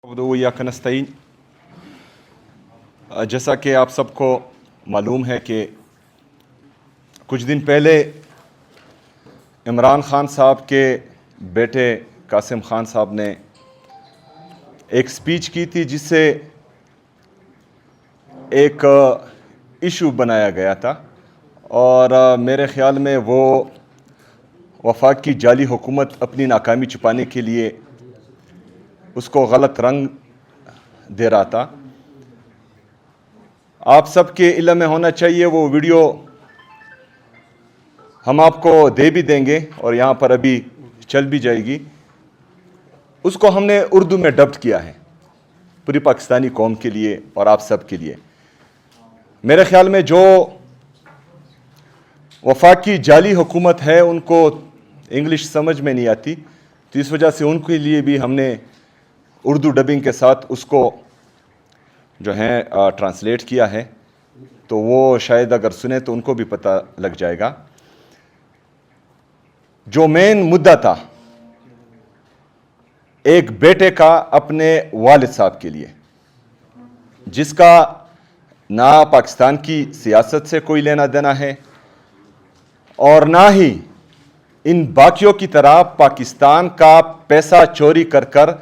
नस्तईन। जैसा कि आप सबको मालूम है कि कुछ दिन पहले इमरान खान साहब के बेटे कासिम खान साहब ने एक स्पीच की थी जिससे एक इशू बनाया गया था और मेरे ख़्याल में वो वफाक की जाली हुकूमत अपनी नाकामी छुपाने के लिए उसको गलत रंग दे रहा था। आप सबके इल्म में होना चाहिए, वो वीडियो हम आपको दे भी देंगे और यहाँ पर अभी चल भी जाएगी। उसको हमने उर्दू में डब्ड किया है पूरी पाकिस्तानी कौम के लिए और आप सब के लिए। मेरे ख्याल में जो वफाक की जाली हुकूमत है उनको इंग्लिश समझ में नहीं आती, तो इस वजह से उनके लिए भी हमने उर्दू डबिंग के साथ उसको जो है ट्रांसलेट किया है, तो वो शायद अगर सुने तो उनको भी पता लग जाएगा। जो मेन मुद्दा था एक बेटे का अपने वालिद साहब के लिए, जिसका ना पाकिस्तान की सियासत से कोई लेना देना है और ना ही इन बाकियों की तरह पाकिस्तान का पैसा चोरी कर कर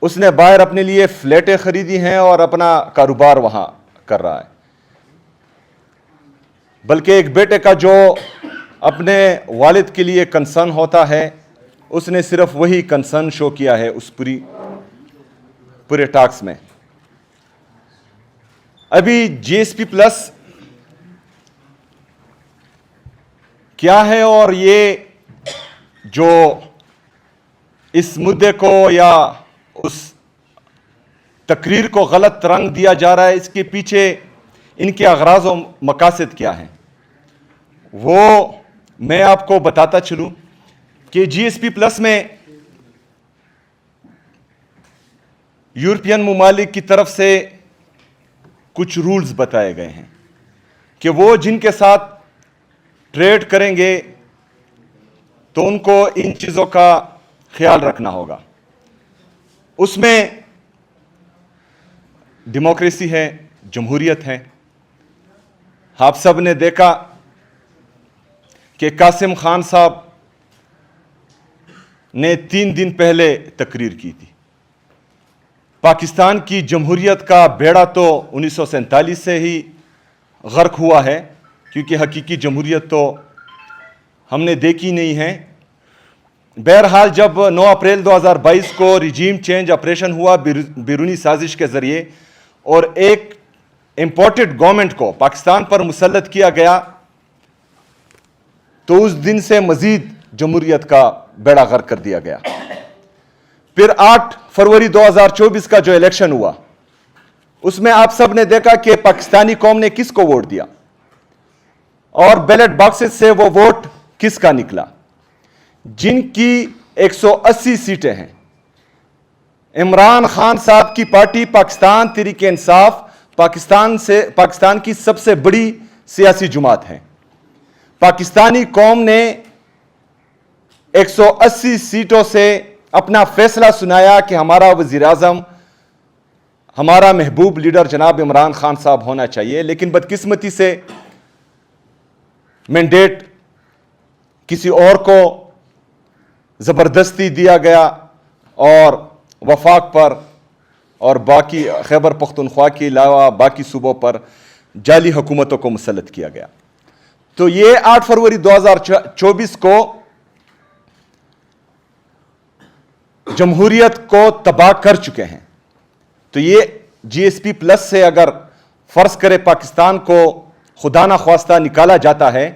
उसने बाहर अपने लिए फ्लैटें खरीदी हैं और अपना कारोबार वहां कर रहा है, बल्कि एक बेटे का जो अपने वालिद के लिए कंसर्न होता है उसने सिर्फ वही कंसर्न शो किया है उस पूरे टॉक्स में। अभी जीएसपी प्लस क्या है और ये जो इस मुद्दे को या उस तकरीर को गलत रंग दिया जा रहा है, इसके पीछे इनके अगराज और मकासद क्या हैं वो मैं आपको बताता चलूं कि जीएसपी प्लस में यूरोपियन ममालिक की तरफ से कुछ रूल्स बताए गए हैं कि वो जिनके साथ ट्रेड करेंगे तो उनको इन चीज़ों का ख्याल रखना होगा। उसमें डेमोक्रेसी है, जमहूरियत है। आप सब ने देखा कि कासिम खान साहब ने 3 दिन पहले तकरीर की थी। पाकिस्तान की जमहूरियत का बेड़ा तो 1947 से ही गर्क हुआ है, क्योंकि हकीकी जमहूरियत तो हमने देखी नहीं है। बहरहाल जब 9 अप्रैल 2022 को रिजीम चेंज ऑपरेशन हुआ बैरूनी साजिश के ज़रिए और एक इम्पोर्टेड गवर्नमेंट को पाकिस्तान पर मुसल्लत किया गया, तो उस दिन से मजीद जमहूरियत का बेड़ा गर्क कर दिया गया। फिर 8 फरवरी 2024 का जो इलेक्शन हुआ उसमें आप सब ने देखा कि पाकिस्तानी कौम ने किसको वोट दिया और बैलेट बॉक्सेस से वो वोट किसका निकला। जिनकी 180 सीटें हैं, इमरान खान साहब की पार्टी पाकिस्तान तहरीक इंसाफ पाकिस्तान की सबसे बड़ी सियासी जुमात है। पाकिस्तानी कौम ने 180 सीटों से अपना फैसला सुनाया कि हमारा वजीर आजम, हमारा महबूब लीडर जनाब इमरान खान साहब होना चाहिए। लेकिन बदकिस्मती से मैंडेट किसी और को ज़बरदस्ती दिया गया और वफाक पर और बाकी खैबर पख्तूनख्वा के अलावा बाकी सूबों पर जाली हुकूमतों को मुसल्लत किया गया। तो ये 8 फरवरी 2024 को जमहूरियत को तबाह कर चुके हैं। तो ये जीएसपी प्लस से अगर फर्ज करे पाकिस्तान को खुदा ना ख्वास्ता निकाला जाता है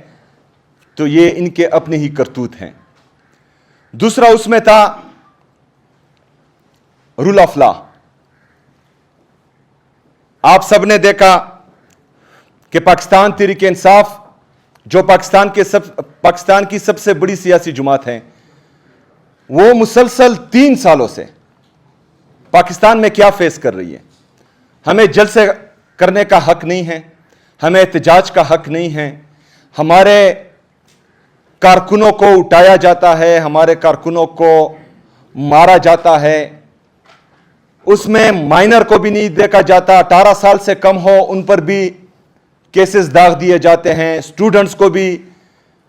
तो ये इनके अपने ही करतूत हैं। दूसरा उसमें था रूल ऑफ लॉ। आप सब ने देखा कि पाकिस्तान तहरीक इंसाफ जो पाकिस्तान की सबसे बड़ी सियासी जुमात है, वो मुसलसल 3 सालों से पाकिस्तान में क्या फेस कर रही है। हमें जलसे करने का हक नहीं है, हमें एहतजाज का हक नहीं है, हमारे कारकुनों को उठाया जाता है, हमारे कारकुनों को मारा जाता है, اس میں مائنر کو بھی نہیں دیکھا جاتا, 18 سال سے کم ہو ان پر بھی کیسز داغ دیے جاتے ہیں, اسٹوڈنٹس کو بھی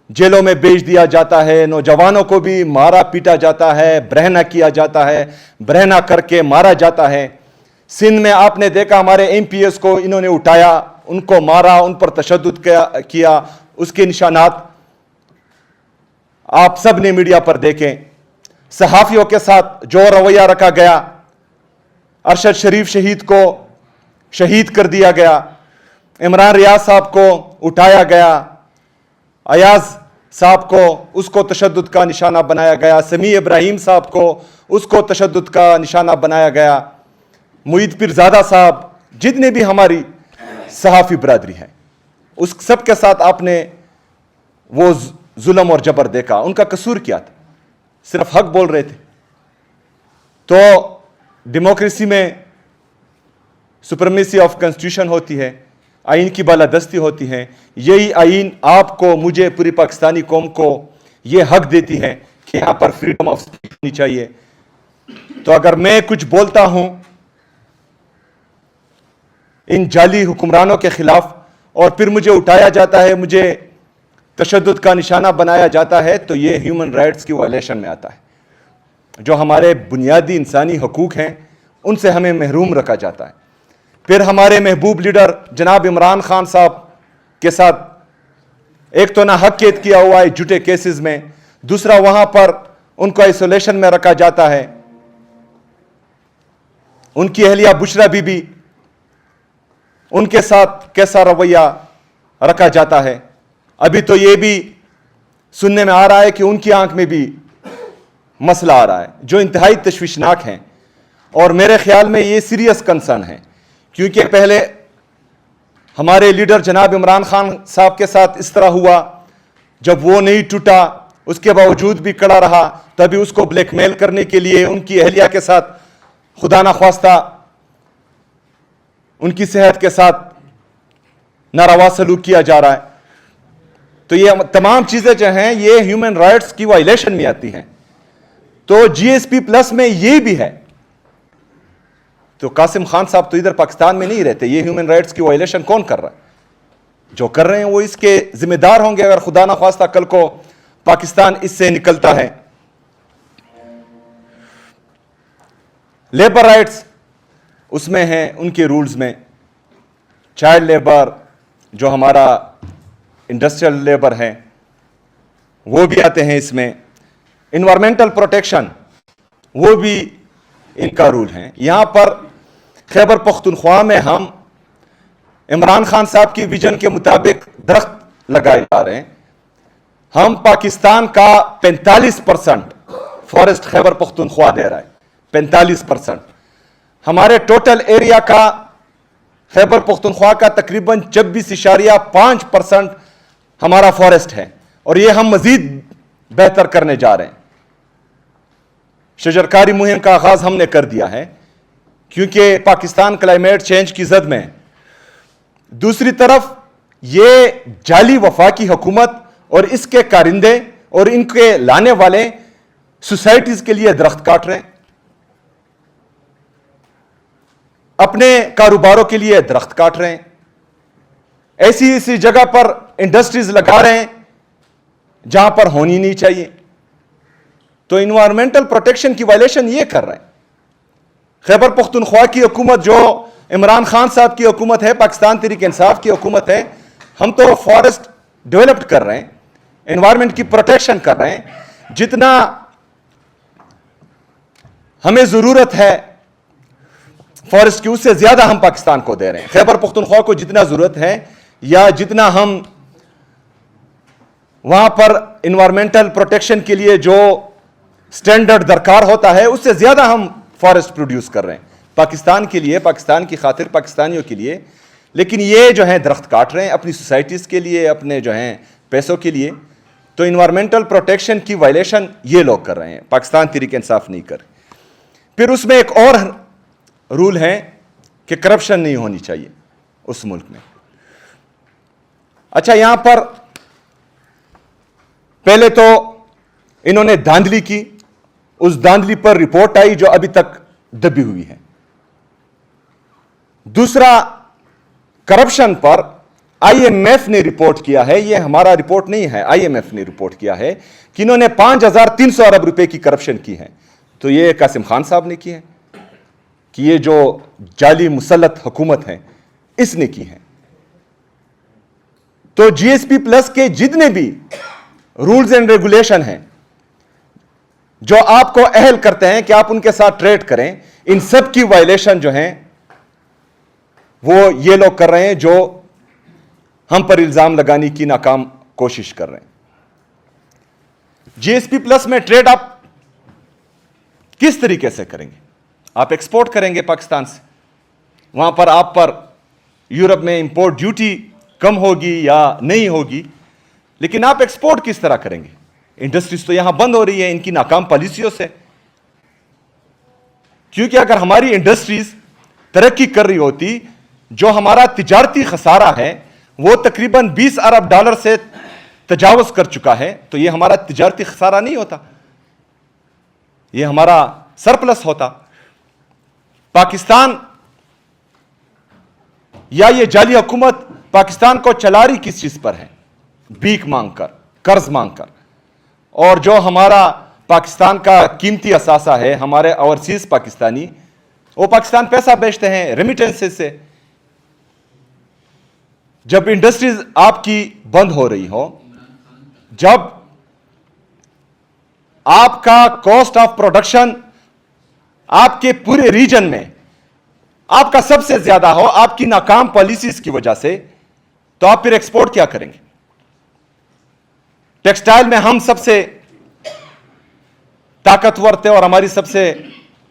جیلوں میں بھیج دیا جاتا ہے, نوجوانوں کو بھی مارا پیٹا جاتا ہے, برہنہ کیا جاتا ہے, برہنہ کر کے مارا جاتا ہے. سندھ میں آپ نے دیکھا ہمارے ایم پی ایس کو انہوں نے اٹھایا, ان کو مارا, ان پر تشدد کیا, اس کے نشانات آپ سب نے میڈیا پر دیکھیں. صحافیوں کے ساتھ جو رویہ رکھا گیا, ارشد شریف شہید کو شہید کر دیا گیا, عمران ریاض صاحب کو اٹھایا گیا, ایاز صاحب کو اس کو تشدد کا نشانہ بنایا گیا, سمیع ابراہیم صاحب کو اس کو تشدد کا نشانہ بنایا گیا, معید پیرزادہ صاحب, جتنے بھی ہماری صحافی برادری ہے اس سب کے ساتھ آپ نے وہ ظلم اور جبر دیکھا. ان کا قصور کیا تھا؟ صرف حق بول رہے تھے. تو ڈیموکریسی میں سپرمیسی آف کنسٹیٹیوشن ہوتی ہے, آئین کی بالادستی ہوتی ہے. یہی آئین آپ کو, مجھے, پوری پاکستانی قوم کو یہ حق دیتی ہے کہ یہاں پر فریڈم آف اسپیچ ہونی چاہیے. تو اگر میں کچھ بولتا ہوں ان جعلی حکمرانوں کے خلاف اور پھر مجھے اٹھایا جاتا ہے, مجھے تشدد کا نشانہ بنایا جاتا ہے, تو یہ ہیومن رائٹس کی وائلیشن میں آتا ہے. جو ہمارے بنیادی انسانی حقوق ہیں ان سے ہمیں محروم رکھا جاتا ہے. پھر ہمارے محبوب لیڈر جناب عمران خان صاحب کے ساتھ ایک تو نہ حق قید کیا ہوا ہے جھوٹے کیسز میں, دوسرا وہاں پر ان کو آئسولیشن میں رکھا جاتا ہے. ان کی اہلیہ بشرا بی بی, ان کے ساتھ کیسا رویہ رکھا جاتا ہے. ابھی تو یہ بھی سننے میں آ رہا ہے کہ ان کی آنکھ میں بھی مسئلہ آ رہا ہے, جو انتہائی تشویشناک ہیں. اور میرے خیال میں یہ سیریس کنسرن ہے, کیونکہ پہلے ہمارے لیڈر جناب عمران خان صاحب کے ساتھ اس طرح ہوا, جب وہ نہیں ٹوٹا اس کے باوجود بھی کڑا رہا, تبھی اس کو بلیک میل کرنے کے لیے ان کی اہلیہ کے ساتھ خدا نخواستہ ان کی صحت کے ساتھ ناروا سلوک کیا جا رہا ہے. تو یہ تمام چیزیں جو ہیں یہ ہیومن رائٹس کی وائلیشن میں آتی ہیں. تو جی ایس پی پلس میں یہ بھی ہے. تو قاسم خان صاحب تو ادھر پاکستان میں نہیں رہتے, یہ ہیومن رائٹس کی وائلیشن کون کر رہا ہے؟ جو کر رہے ہیں وہ اس کے ذمہ دار ہوں گے اگر خدا نخواستہ کل کو پاکستان اس سے نکلتا ہے. لیبر رائٹس اس میں ہیں, ان کے رولز میں چائلڈ لیبر, جو ہمارا انڈسٹریل لیبر ہے وہ بھی آتے ہیں اس میں. انوائرمنٹل پروٹیکشن وہ بھی ان کا رول ہے. یہاں پر خیبر پختونخوا میں ہم عمران خان صاحب کی ویژن کے مطابق درخت لگائے جا رہے ہیں. ہم پاکستان کا 45% فارسٹ خیبر پختونخوا دے رہا ہے, 45%. ہمارے ٹوٹل ایریا کا خیبر پختونخوا کا تقریباً 26.5% ہمارا فارسٹ ہے, اور یہ ہم مزید بہتر کرنے جا رہے ہیں. شجرکاری مہم کا آغاز ہم نے کر دیا ہے کیونکہ پاکستان کلائمیٹ چینج کی زد میں ہے. دوسری طرف یہ جعلی وفاقی حکومت اور اس کے کارندے اور ان کے لانے والے سوسائٹیز کے لیے درخت کاٹ رہے ہیں, اپنے کاروباروں کے لیے درخت کاٹ رہے ہیں, ایسی جگہ پر انڈسٹریز لگا رہے ہیں جہاں پر ہونی نہیں چاہیے. تو انوائرمنٹل پروٹیکشن کی وائلیشن یہ کر رہے ہیں. خیبر پختونخوا کی حکومت جو عمران خان صاحب کی حکومت ہے, پاکستان تحریک انصاف کی حکومت ہے, ہم تو فارسٹ ڈیولپڈ کر رہے ہیں, انوائرمنٹ کی پروٹیکشن کر رہے ہیں. جتنا ہمیں ضرورت ہے فارسٹ کی اس سے زیادہ ہم پاکستان کو دے رہے ہیں. خیبر پختونخوا کو جتنا ضرورت ہے یا جتنا ہم وہاں پر انوائرمنٹل پروٹیکشن کے لیے جو سٹینڈرڈ درکار ہوتا ہے اس سے زیادہ ہم فارسٹ پروڈیوس کر رہے ہیں پاکستان کے لیے, پاکستان کی خاطر, پاکستانیوں کے لیے. لیکن یہ جو ہیں درخت کاٹ رہے ہیں اپنی سوسائٹیز کے لیے, اپنے جو ہیں پیسوں کے لیے. تو انوائرمنٹل پروٹیکشن کی وائلیشن یہ لوگ کر رہے ہیں, پاکستان تحریک انصاف نہیں کر. پھر اس میں ایک اور رول ہے کہ کرپشن نہیں ہونی چاہیے اس ملک میں. اچھا, یہاں پر پہلے تو انہوں نے دھاندلی کی, اس دھاندلی پر رپورٹ آئی جو ابھی تک دبی ہوئی ہے. दूसरा, करप्शन पर IMF ने रिपोर्ट किया है, यह हमारा रिपोर्ट नहीं है, IMF ने रिपोर्ट किया है कि इन्होंने 5,300 अरब रुपए की करप्शन की है। तो ये कासिम खान साहब ने की है कि ये जो जाली मुसल्लत हुकूमत है इसने की है। तो GSP प्लस के जितने भी रूल्स एंड रेगुलेशन हैं जो आपको अहल करते हैं कि आप उनके साथ ट्रेड करें, इन सब की वायलेशन जो है वो ये लोग कर रहे हैं जो हम पर इल्जाम लगाने की नाकाम कोशिश कर रहे हैं। GSP प्लस में ट्रेड आप किस तरीके से करेंगे? आप एक्सपोर्ट करेंगे पाकिस्तान से, वहां पर आप पर यूरोप में इंपोर्ट ड्यूटी कम होगी या नहीं होगी, लेकिन आप एक्सपोर्ट किस तरह करेंगे? इंडस्ट्रीज तो यहां बंद हो रही है इनकी नाकाम पॉलिसियों से। क्योंकि अगर हमारी इंडस्ट्रीज तरक्की कर रही होती, जो हमारा तिजारती खसारा है वो तकरीबन 20 अरब डॉलर से तजावज कर चुका है, तो ये हमारा तिजारती खसारा नहीं होता, ये हमारा सरप्लस होता। पाकिस्तान या ये जाली हुकूमत पाकिस्तान को चला रही किस चीज पर है? भीख मांगकर, कर्ज मांगकर। और जो हमारा पाकिस्तान का कीमती असासा है, हमारे ओवरसीज पाकिस्तानी, वो पाकिस्तान पैसा बेचते हैं रेमिटेंसेस से। जब इंडस्ट्रीज आपकी बंद हो रही हो, जब आपका कॉस्ट ऑफ प्रोडक्शन आपके पूरे रीजन में आपका सबसे ज्यादा हो आपकी नाकाम पॉलिसीज की वजह से, तो आप फिर एक्सपोर्ट क्या करेंगे? टेक्सटाइल में हम सबसे ताकतवर थे और हमारी सबसे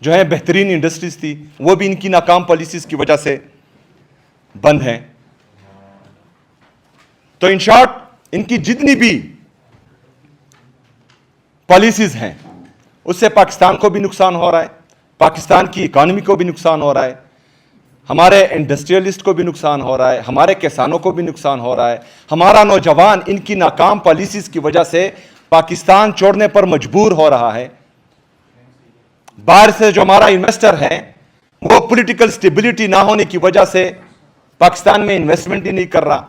जो है बेहतरीन इंडस्ट्रीज थी, वो भी इनकी नाकाम पॉलिसीज की वजह से बंद हैं। तो इन शॉर्ट इनकी जितनी भी पॉलिसीज हैं उससे पाकिस्तान को भी नुकसान हो रहा है, पाकिस्तान की इकोनॉमी को भी नुकसान हो रहा है, हमारे इंडस्ट्रियलिस्ट को भी नुकसान हो रहा है, हमारे किसानों को भी नुकसान हो रहा है। हमारा नौजवान इनकी नाकाम पॉलिसीज की वजह से पाकिस्तान छोड़ने पर मजबूर हो रहा है। बाहर से जो हमारा इन्वेस्टर है वो पॉलिटिकल स्टेबिलिटी ना होने की वजह से पाकिस्तान में इन्वेस्टमेंट ही नहीं कर रहा।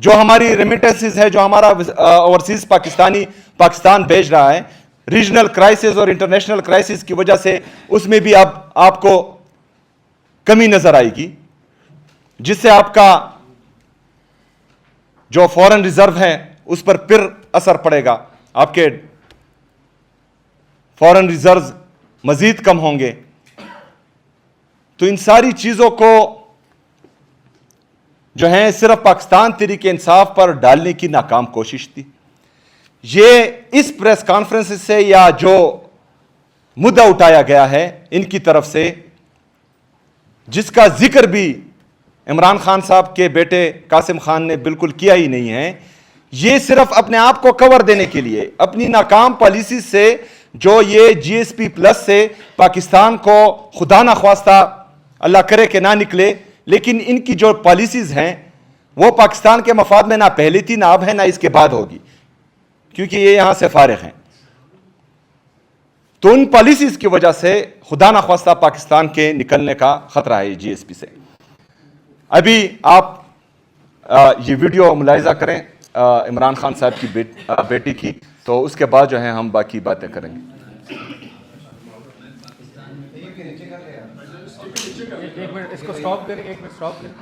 जो हमारी रेमिटेंसेस है, जो हमारा ओवरसीज पाकिस्तानी पाकिस्तान भेज रहा है, रीजनल क्राइसिस और इंटरनेशनल क्राइसिस की वजह से उसमें भी अब आपको कमी नजर आएगी, जिससे आपका जो फॉरेन रिजर्व है उस पर फिर असर पड़ेगा, आपके फॉरेन रिजर्व मजीद कम होंगे। तो इन सारी चीजों को जो है सिर्फ पाकिस्तान तहरीक इंसाफ पर डालने की नाकाम कोशिश थी। ये इस प्रेस कॉन्फ्रेंस से या जो मुद्दा उठाया गया है इनकी तरफ से, जिसका जिक्र भी इमरान खान साहब के बेटे कासिम खान ने बिल्कुल किया ही नहीं है, ये सिर्फ अपने आप को कवर देने के लिए, अपनी नाकाम पॉलिसी से जो ये GSP प्लस से पाकिस्तान को खुदा ना ख्वास्ता अल्लाह करे कि ना निकले, लेकिन इनकी जो पॉलिसीज हैं वो पाकिस्तान के मफाद में ना पहले थी, ना अब है, ना इसके बाद होगी, क्योंकि ये यहां से फारिग हैं। तो उन पॉलिसीज की वजह से खुदा ना ख्वास्ता पाकिस्तान के निकलने का खतरा है GSP से। अभी आप ये वीडियो मुलाहिजा करें इमरान खान साहब की बेटी की, तो उसके बाद जो है हम बाकी बातें करेंगे। एक मिनट इसको स्टॉप करें, एक मिनट स्टॉप करें।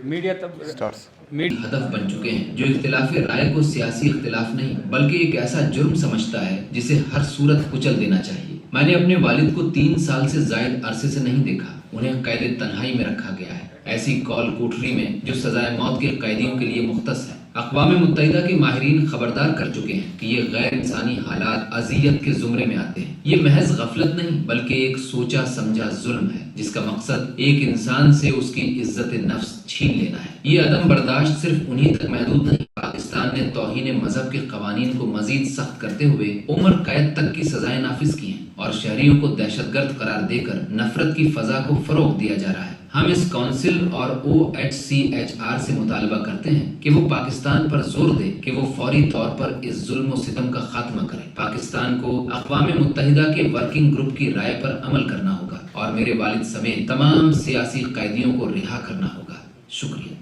मीडिया तब स्टार्ट्स हदफ बन चुके हैं जो इख्तिलाफी राय को सियासी इख्तिलाफ नहीं बल्कि एक ऐसा जुर्म समझता है जिसे हर सूरत कुचल देना चाहिए। मैंने अपने वालिद को 3 साल से जायद अरसे से नहीं देखा, उन्हें कैद तन्हाई में रखा गया है, ऐसी कौल कोठरी में जो सजाए मौत के कैदियों के लिए मुख्तस है। अक़वाम मुत्तहिदा के माहिरीन खबरदार कर चुके हैं कि ये गैर इंसानी हालात अज़ियत के ज़ुमरे में आते हैं। ये महज गफलत नहीं बल्कि एक सोचा समझा जुल्म है जिसका मकसद एक इंसान से उसकी इज्जत नफ्स छीन लेना है। ये अदम बर्दाश्त सिर्फ उन्हीं तक महदूद नहीं, पाकिस्तान ने तौहीन मजहब के कवानीन को मजीद सख्त करते हुए उम्र कैद तक की सजाएं नाफिज की हैं और शहरियों को दहशतगर्द करार देकर नफरत की फजा को फरोग दिया जा रहा है। हम इस काउंसिल और OHCHR से मुतालबा करते हैं कि वो पाकिस्तान पर जोर दे कि वो फौरी तौर पर इस जुल्म और सितम का खात्मा करे। पाकिस्तान को अक़वाम मुत्तहिदा के वर्किंग ग्रुप की राय पर अमल करना होगा और میرے والد سمیت تمام سیاسی قیدیوں کو رہا کرنا ہوگا. شکریہ.